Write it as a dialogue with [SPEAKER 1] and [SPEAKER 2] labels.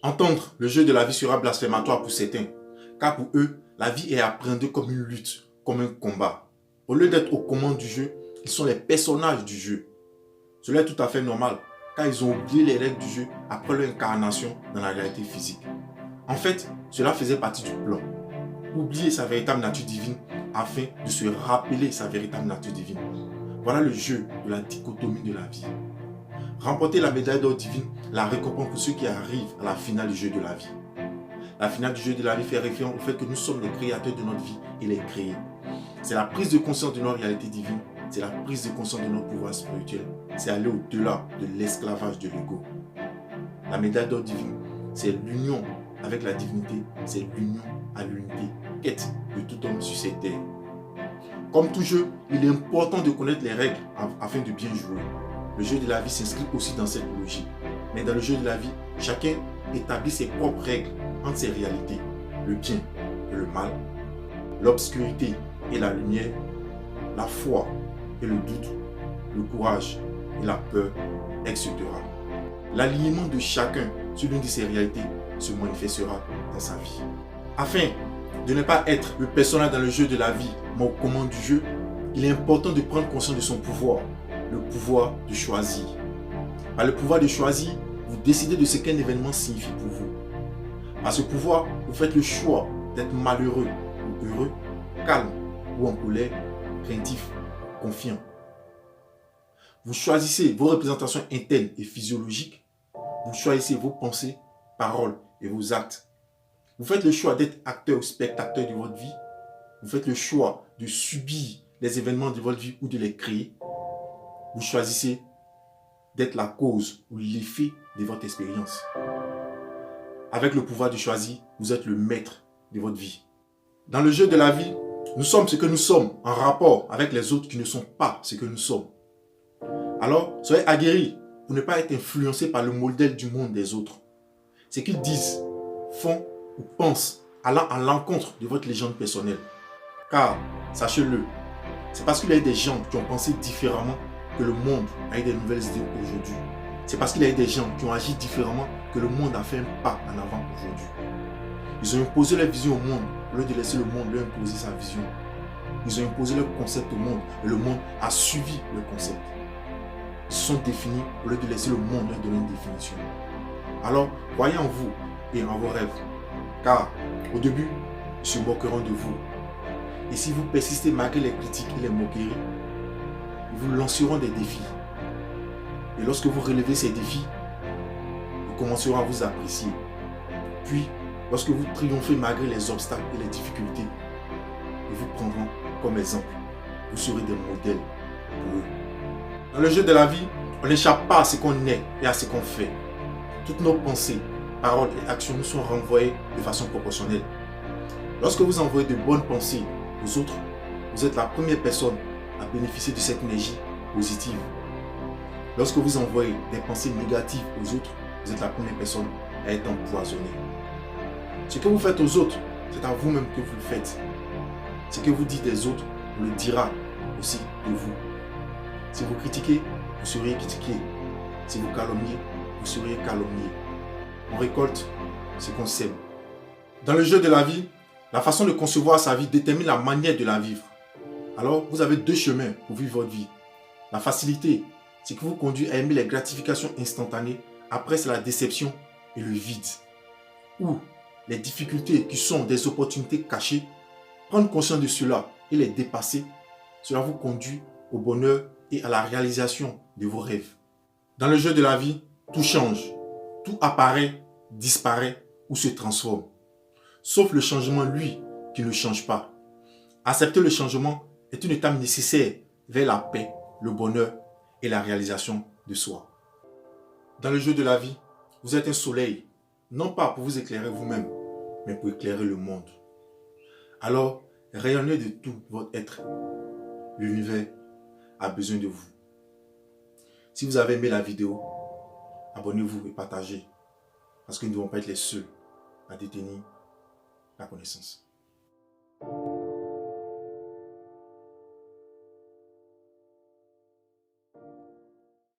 [SPEAKER 1] Entendre le jeu de la vie sera blasphématoire pour certains, car pour eux, la vie est appréhendée comme une lutte, comme un combat. Au lieu d'être aux commandes du jeu, ils sont les personnages du jeu. Cela est tout à fait normal, car ils ont oublié les règles du jeu après leur incarnation dans la réalité physique. En fait, cela faisait partie du plan. Oublier sa véritable nature divine afin de se rappeler sa véritable nature divine. Voilà le jeu de la dichotomie de la vie. Remporter la médaille d'or divine, la récompense pour ceux qui arrivent à la finale du jeu de la vie. La finale du jeu de la vie fait référence au fait que nous sommes les créateurs de notre vie et les créés. C'est la prise de conscience de notre réalité divine, c'est la prise de conscience de notre pouvoir spirituel, c'est aller au-delà de l'esclavage de l'ego. La médaille d'or divine, c'est l'union avec la divinité, c'est l'union à l'unité, quête de tout homme sur cette terre. Comme tout jeu, il est important de connaître les règles afin de bien jouer. Le jeu de la vie s'inscrit aussi dans cette logique. Mais dans le jeu de la vie, chacun établit ses propres règles entre ses réalités, le bien et le mal, l'obscurité et la lumière, la foi et le doute, le courage et la peur, etc. L'alignement de chacun sur l'une de ces réalités se manifestera dans sa vie. Afin de ne pas être le personnage dans le jeu de la vie, mais aux commandes du jeu, il est important de prendre conscience de son pouvoir, le pouvoir de choisir. Par le pouvoir de choisir, vous décidez de ce qu'un événement signifie pour vous. Par ce pouvoir, vous faites le choix d'être malheureux ou heureux, calme ou en colère, craintif, confiant. Vous choisissez vos représentations internes et physiologiques. Vous choisissez vos pensées, paroles et vos actes. Vous faites le choix d'être acteur ou spectateur de votre vie. Vous faites le choix de subir les événements de votre vie ou de les créer. Vous choisissez d'être la cause ou l'effet de votre expérience. Avec le pouvoir de choisir, vous êtes le maître de votre vie. Dans le jeu de la vie, nous sommes ce que nous sommes en rapport avec les autres qui ne sont pas ce que nous sommes. Alors, soyez aguerris pour ne pas être influencés par le modèle du monde des autres. Ce qu'ils disent, font ou pensent allant à l'encontre de votre légende personnelle. Car, sachez-le, c'est parce qu'il y a des gens qui ont pensé différemment que le monde a eu des nouvelles idées aujourd'hui. C'est parce qu'il y a des gens qui ont agi différemment que le monde a fait un pas en avant aujourd'hui. Ils ont imposé leur vision au monde au lieu de laisser le monde leur imposer sa vision. Ils ont imposé leur concept au monde et le monde a suivi leur concept. Ils se sont définis au lieu de laisser le monde leur donner une définition. Alors, croyez en vous et en vos rêves. Car, au début, ils se moqueront de vous. Et si vous persistez malgré les critiques et les moqueries, ils vous lanceront des défis. Et lorsque vous relevez ces défis, ils commenceront à vous apprécier. Puis, lorsque vous triomphez malgré les obstacles et les difficultés, ils vous prendront comme exemple. Vous serez des modèles pour eux. Dans le jeu de la vie, on n'échappe pas à ce qu'on est et à ce qu'on fait. Toutes nos pensées, paroles et actions nous sont renvoyées de façon proportionnelle. Lorsque vous envoyez de bonnes pensées aux autres, vous êtes la première personne à bénéficier de cette énergie positive. Lorsque vous envoyez des pensées négatives aux autres, vous êtes la première personne à être empoisonnée. Ce que vous faites aux autres, c'est à vous-même que vous le faites. Ce que vous dites des autres, vous le dira aussi de vous. Si vous critiquez, vous serez critiqué. Si vous calomniez, vous serez calomnié. On récolte ce qu'on sème. Dans le jeu de la vie, la façon de concevoir sa vie détermine la manière de la vivre. Alors, vous avez deux chemins pour vivre votre vie. La facilité, c'est qui vous conduit à aimer les gratifications instantanées. Après, c'est la déception et le vide. Ou les difficultés qui sont des opportunités cachées. Prendre conscience de cela et les dépasser, cela vous conduit au bonheur et à la réalisation de vos rêves. Dans le jeu de la vie, tout change. Tout apparaît, disparaît ou se transforme. Sauf le changement, lui, qui ne change pas. Accepter le changement est une étape nécessaire vers la paix, le bonheur et la réalisation de soi. Dans le jeu de la vie, vous êtes un soleil, non pas pour vous éclairer vous-même, mais pour éclairer le monde. Alors, rayonnez de tout votre être. L'univers a besoin de vous. Si vous avez aimé la vidéo, abonnez-vous et partagez, parce que nous ne devons pas être les seuls à détenir la connaissance.